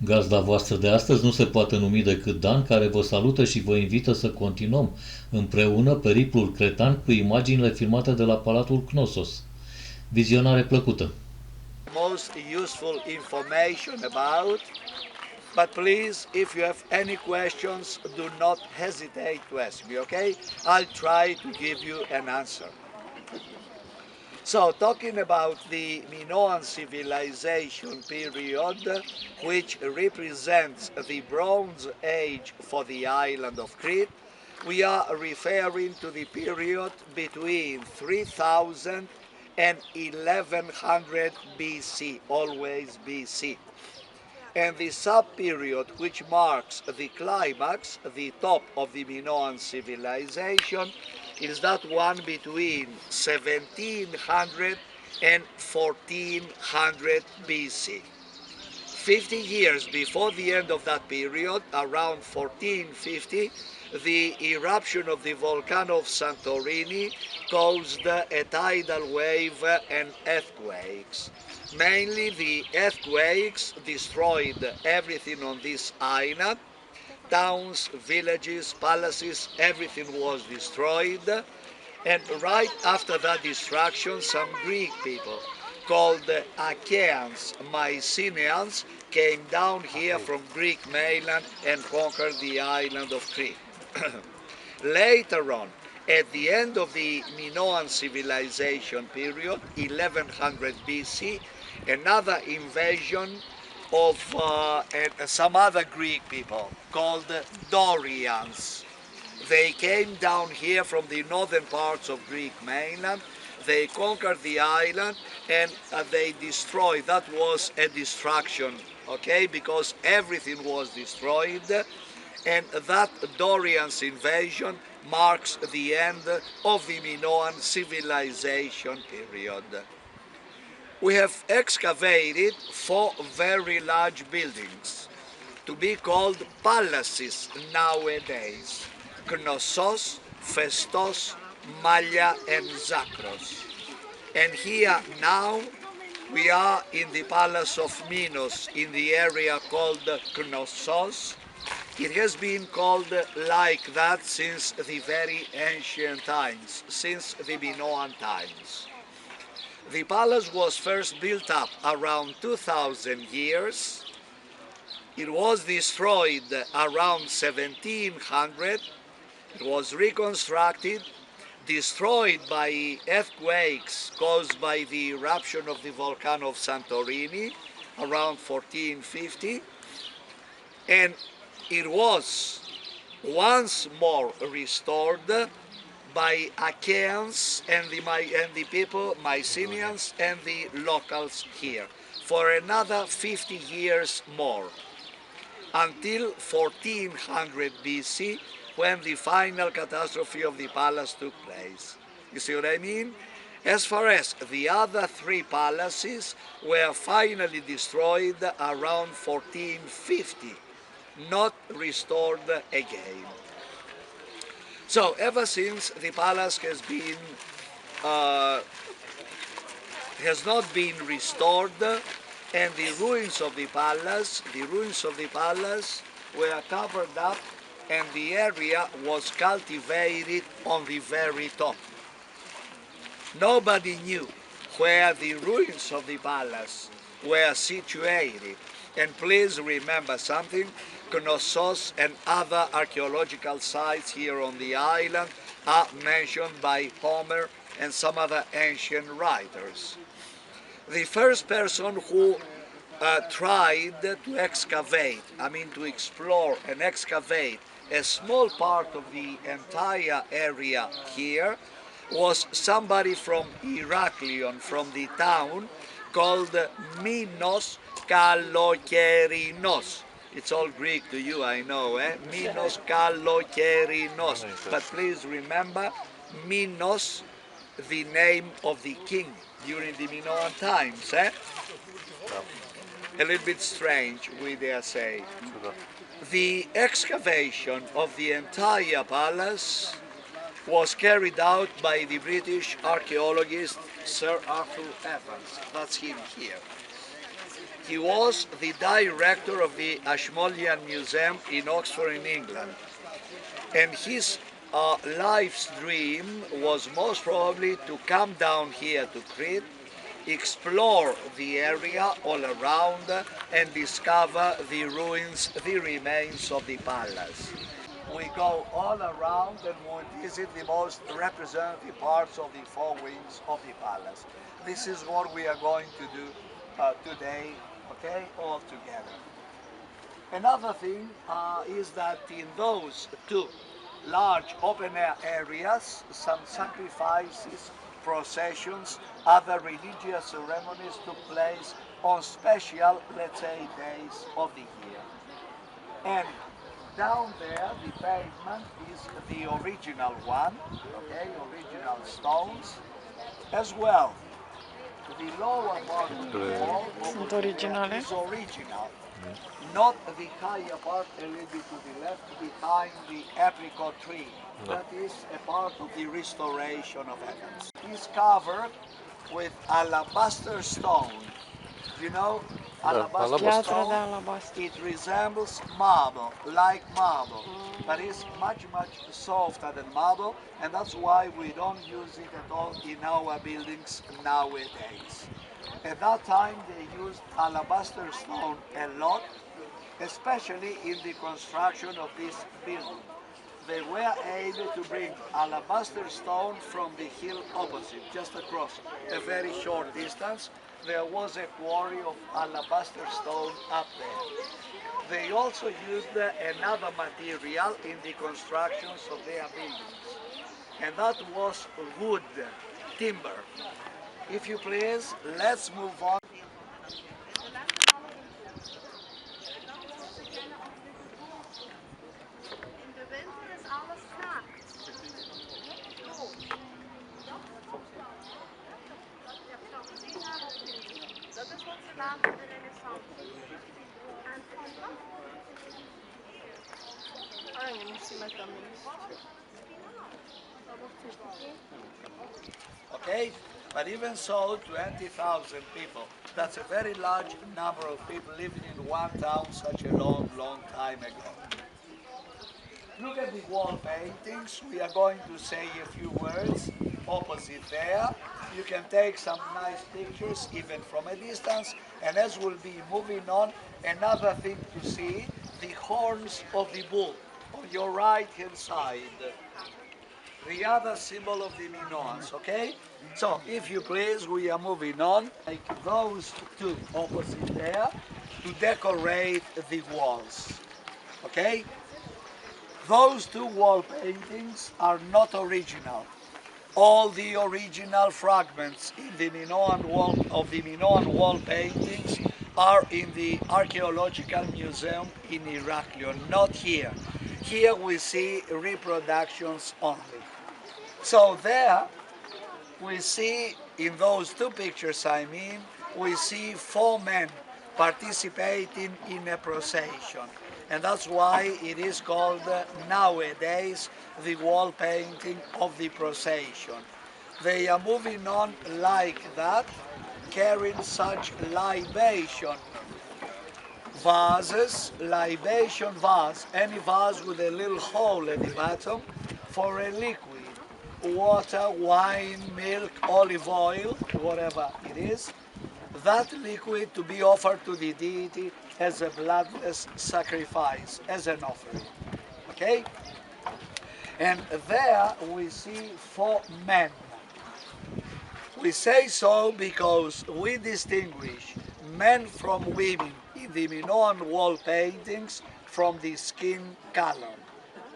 Gazda voastră de astăzi nu se poate numi decât Dan, care vă salută și vă invită să continuăm împreună periplul cretan cu imaginile filmate de la Palatul Cnossos. Vizionare plăcută! Most useful information about. But please, if you have any questions, do not hesitate to ask me, okay? I'll try to give you an answer. So, talking about the Minoan civilization period, which represents the Bronze Age for the island of Crete, we are referring to the period between 3000 and 1100 BC, always BC. And the sub-period which marks the climax, the top of the Minoan civilization, is that one between 1700 and 1400 BC. 50 years before the end of that period, around 1450, the eruption of the volcano of Santorini caused a tidal wave and earthquakes. Mainly the earthquakes destroyed everything on this island. Towns, villages, palaces, everything was destroyed. And right after that destruction, some Greek people called Achaeans, Mycenaeans, came down here from Greek mainland and conquered the island of Crete. Later on, at the end of the Minoan civilization period, 1100 BC, another invasion of some other Greek people called Dorians. They came down here from the northern parts of Greek mainland. They conquered the island and they destroyed. That was a destruction, okay, because everything was destroyed. And that Dorians invasion marks the end of the Minoan civilization period. We have excavated 4 very large buildings to be called palaces nowadays: Cnossos, Festos, Maya and Zakros. And here now we are in the palace of Minos in the area called Cnossos. It has been called like that since the very ancient times, since the Minoan times. The palace was first built up around 2000 years. It was destroyed around 1700. It was reconstructed, destroyed by earthquakes caused by the eruption of the volcano of Santorini around 1450. And it was once more restored by Achaeans and the people, Mycenaeans, and the locals here for another 50 years more, until 1400 BC, when the final catastrophe of the palace took place. You see what I mean? As far as the other 3 palaces were finally destroyed around 1450, not restored again. So ever since, the palace has not been restored, and the ruins of the palace were covered up, and the area was cultivated on the very top. Nobody knew where the ruins of the palace were situated. And please remember something: Cnossos and other archaeological sites here on the island are mentioned by Homer and some other ancient writers. The first person who tried to excavate, to explore and excavate a small part of the entire area here, was somebody from Heraklion, from the town called Minos Kalokerinos. It's all Greek to you, I know, eh? Minos Kalokerinos. But please remember, Minos, the name of the king during the Minoan times, eh? A little bit strange, we dare say. The excavation of the entire palace was carried out by the British archaeologist Sir Arthur Evans. That's him here. He was the director of the Ashmolean Museum in Oxford in England. And his life's dream was most probably to come down here to Crete, explore the area all around, and discover the ruins, the remains of the palace. We go all around and we visit the most representative parts of the four wings of the palace. This is what we are going to do today, okay, all together. Another thing is that in those two large open-air areas, some sacrifices, processions, other religious ceremonies took place on special, let's say, days of the year. And down there, the pavement is the original one, okay, original stones, as well. The lower part of the wall Sunt originale? is original, not the higher part a little bit to the left behind the apricot tree. That is a part of the restoration of Athens. It's covered with alabaster stone. You know, alabaster Piatra de stone, alabastru. it resembles marble, like marble, but it's much, much softer than marble, and that's why we don't use it at all in our buildings nowadays. At that time, they used alabaster stone a lot, especially in the construction of this building. They were able to bring alabaster stone from the hill opposite, just across a very short distance. There was a quarry of alabaster stone up there. They also used another material in the constructions of their buildings, and that was wood, timber. If you please, let's move on. In de winter is alles naakt. Dat is wat ze later de renaissance. Ai, nu se mai tam nici. Okay? But even so, 20,000 people, that's a very large number of people living in one town such a long, long time ago. Look at the wall paintings. We are going to say a few words opposite there. You can take some nice pictures even from a distance. And as we'll be moving on, another thing to see, the horns of the bull on your right hand side. The other symbol of the Minoans, okay? So, if you please, we are moving on, like those two opposite there, to decorate the walls, okay? Those two wall paintings are not original. All the original fragments in the Minoan wall, of the Minoan wall paintings are in the Archaeological Museum in Heraklion, not here. Here we see reproductions only. So there we see, in those two pictures I mean, we see four men participating in a procession. And that's why it is called nowadays the wall painting of the procession. They are moving on like that, carrying such libation vases, libation vase, any vase with a little hole at the bottom for a liquid, water, wine, milk, olive oil, whatever it is, that liquid to be offered to the deity as a bloodless sacrifice, as an offering. Okay? And there we see four men. We say so because we distinguish men from women in the Minoan wall paintings from the skin color.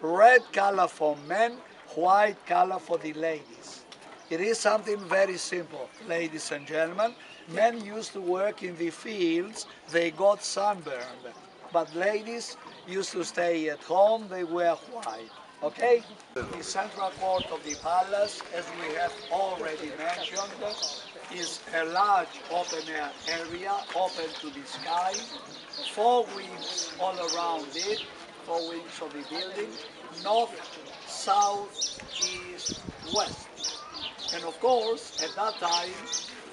Red color for men, white color for the ladies. It is something very simple, ladies and gentlemen. Men used to work in the fields, they got sunburned. But ladies used to stay at home, they wear white. Okay? The central court of the palace, as we have already mentioned, is a large open-air area, open to the sky, four wings all around it, four wings of the building, north, south, east, west. And of course, at that time,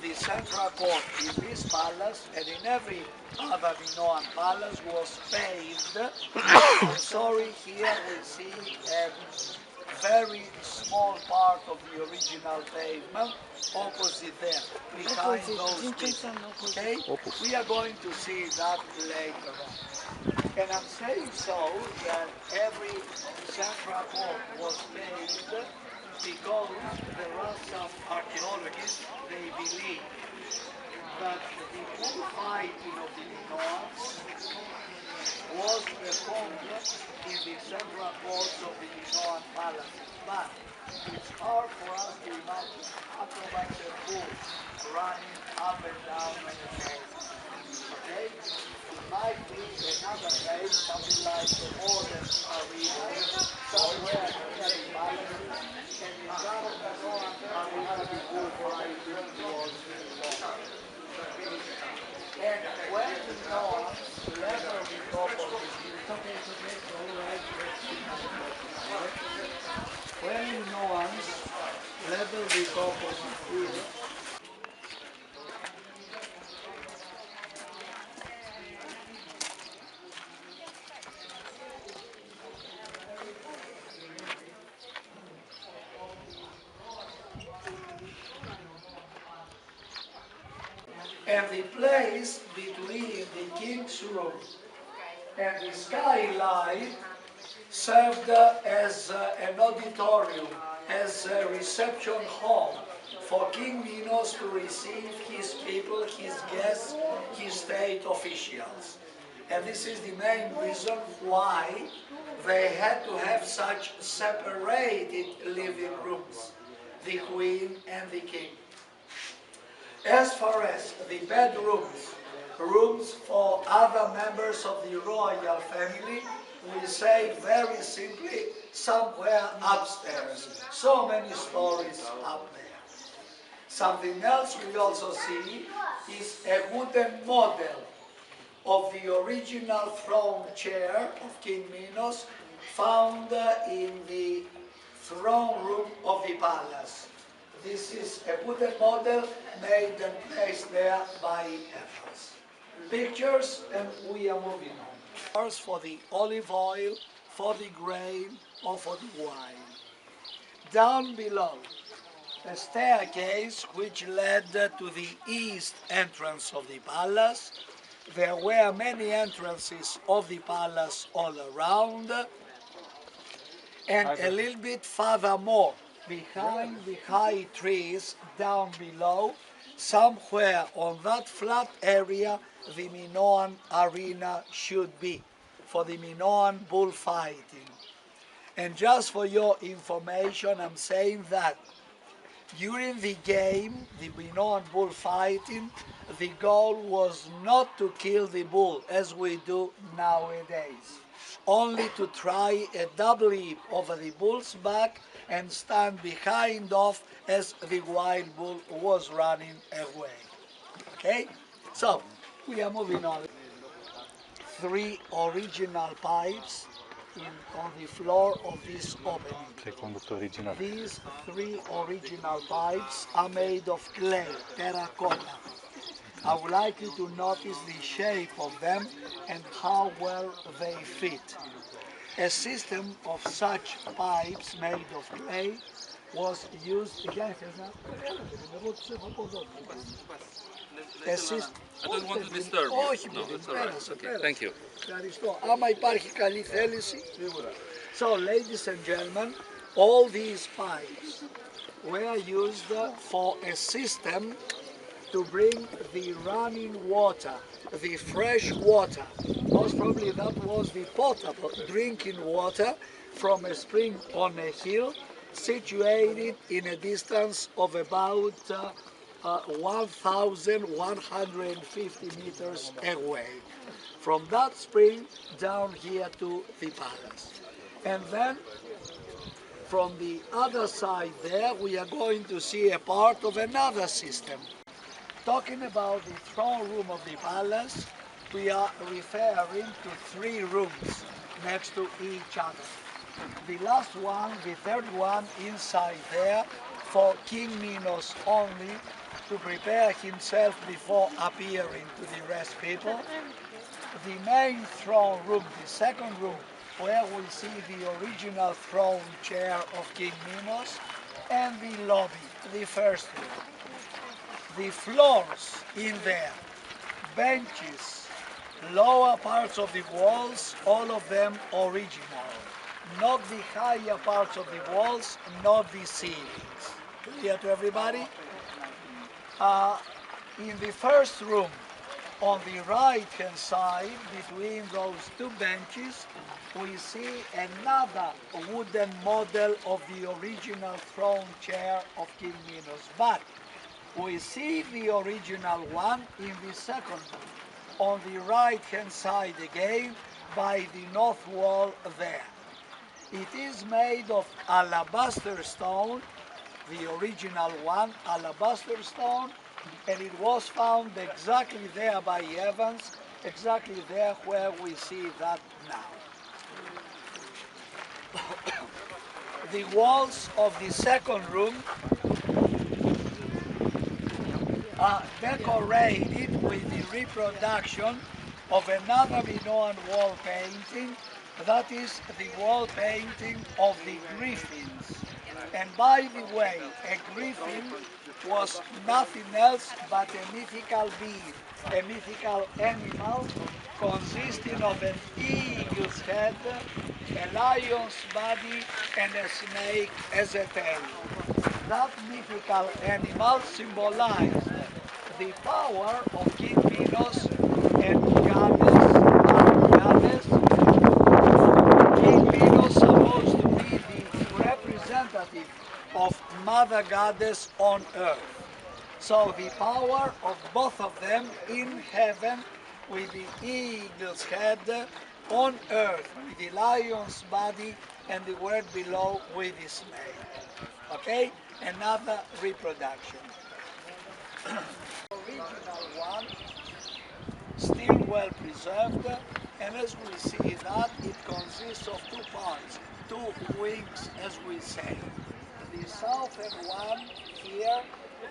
the central court in this palace and in every other Minoan palace was paved. I'm sorry, here we see a very small part of the original pavement opposite there, behind those people. Okay? We are going to see that later on. And I'm saying so that every central court was paved because there are some archaeologists, they believe that the bullfighting of the Minoans was performed in the central courts of the Minoan palaces. But it's hard for us to imagine acrobats and bulls running up and down on the pavement. Okay? It might be another place, something like the modern arena, somewhere near the palaces, and in that arena the bullfighting was involved. And when the Noahs level the top of the when the Noahs level the top of the hill, and the place between the king's room and the skylight served as an auditorium, as a reception hall for King Minos to receive his people, his guests, his state officials. And this is the main reason why they had to have such separated living rooms, the queen and the king. As far as the bedrooms, rooms for other members of the royal family, we say very simply, somewhere upstairs. So many stories up there. Something else we also see is a wooden model of the original throne chair of King Minos found in the throne room of the palace. This is a wooden model made and placed there by efforts. Pictures, and we are moving on. For the olive oil, for the grain, or for the wine. Down below, a staircase which led to the east entrance of the palace. There were many entrances of the palace all around, and a little bit furthermore, behind the high trees down below, somewhere on that flat area, the Minoan arena should be, for the Minoan bullfighting. And just for your information, I'm saying that during the game, the Minoan bullfighting, the goal was not to kill the bull, as we do nowadays, only to try a double leap over the bull's back and stand behind off as the wild bull was running away. Okay? So, we are moving on. 3 original pipes on the floor of this opening. These 3 original pipes are made of clay, terracotta. I would like you to notice the shape of them and how well they fit. A system of such pipes made of clay was used. I don't want to disturb you. Όχι, No, παιδί, it's all right. πέρασε, Okay, πέρασε. thank you. Ευχαριστώ. Άμα υπάρχει καλή θέληση. So, ladies and gentlemen, all these pipes were used for a system to bring the running water, the fresh water. Most probably that was the potable drinking water from a spring on a hill situated in a distance of about 1,150 meters away. From that spring down here to the palace. And then from the other side there we are going to see a part of another system. Talking about the throne room of the palace, we are referring to 3 rooms next to each other. The last one, the third one inside there, for King Minos only, to prepare himself before appearing to the rest people. The main throne room, the second room, where we see the original throne chair of King Minos, and the lobby, the first room. The floors in there, benches, lower parts of the walls, all of them original. Not the higher parts of the walls, not the ceilings. Clear to everybody? In the first room, on the right hand side, between those two benches, we see another wooden model of the original throne chair of King Minos. But we see the original one in the second room, on the right hand side again, by the north wall there. It is made of alabaster stone, the original one, alabaster stone, and it was found exactly there by Evans, exactly there where we see that now. The walls of the second room are decorated with the reproduction of another Minoan wall painting, that is the wall painting of the griffins. And by the way, a griffin was nothing else but a mythical being, a mythical animal consisting of an eagle's head, a lion's body, and a snake as a tail. That mythical animal symbolized the power of King Minos and Goddess. King Minos supposed to be the representative of Mother Goddess on earth. So the power of both of them in heaven with the eagle's head, on earth with the lion's body, and the word below with the snake. Okay? Another reproduction. Original one, still well preserved, and as we see that, it consists of two parts, two wings as we say. The southern one here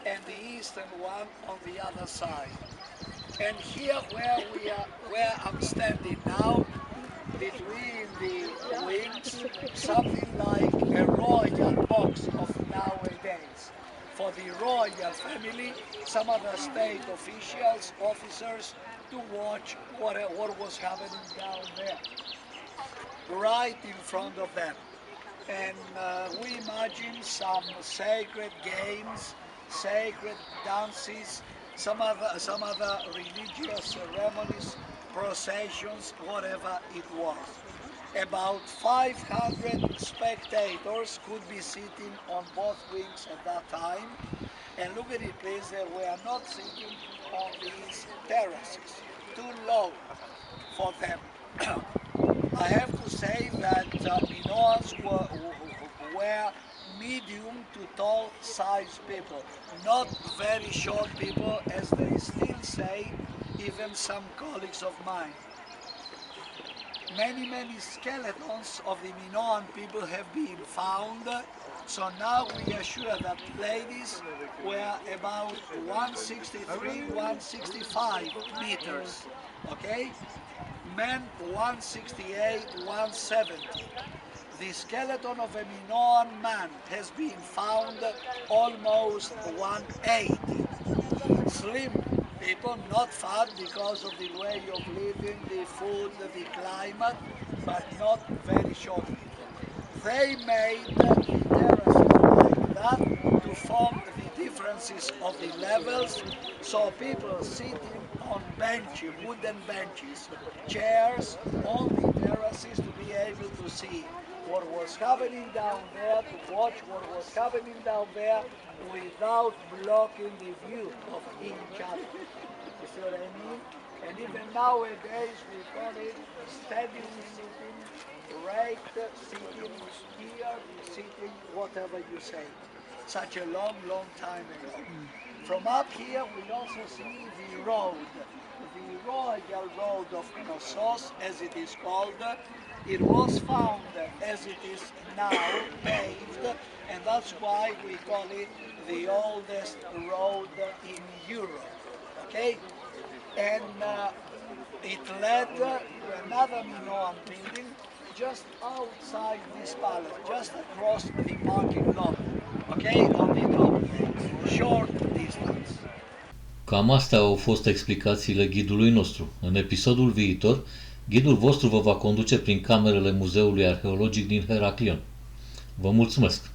and the eastern one on the other side. And here where I'm standing now, between the wings, something like a royal box of nowadays. For the royal family, some other state officials, officers, to watch what was happening down there, right in front of them. And we imagine some sacred games, sacred dances, some other religious ceremonies, processions, whatever it was. About 500 spectators could be sitting on both wings at that time. And look at it, please, they were not sitting on these terraces, too low for them. I have to say that Minoans were medium to tall size people, not very short people, as they still say, even some colleagues of mine. Many skeletons of the Minoan people have been found, so now we are sure that ladies were about 163, 165 meters, okay? Men 168, 170. The skeleton of a Minoan man has been found almost 180. Slim people, not fat because of the way of living, the food, the climate, but not very short people. They made the terraces like that to form the differences of the levels, so people sitting on benches, wooden benches, chairs on the terraces to be able to see what was happening down there, to watch what was happening down there without blocking the view of each other. You see what I mean? And even nowadays we call it steadily sitting, raked sitting, steered sitting, whatever you say. Such a long time ago. From up here we also see the road. The royal road of Cnossos, as it is called. It was found as it is now, paved, and that's why we call it the oldest road in Europe. Okay? And it led to another Minoan building just outside this palace, just across the parking lot. Okay? On the top, short distance. Cam astea au fost explicațiile ghidului nostru. În episodul viitor, ghidul vostru vă va conduce prin camerele Muzeului Arheologic din Heraclion. Vă mulțumesc!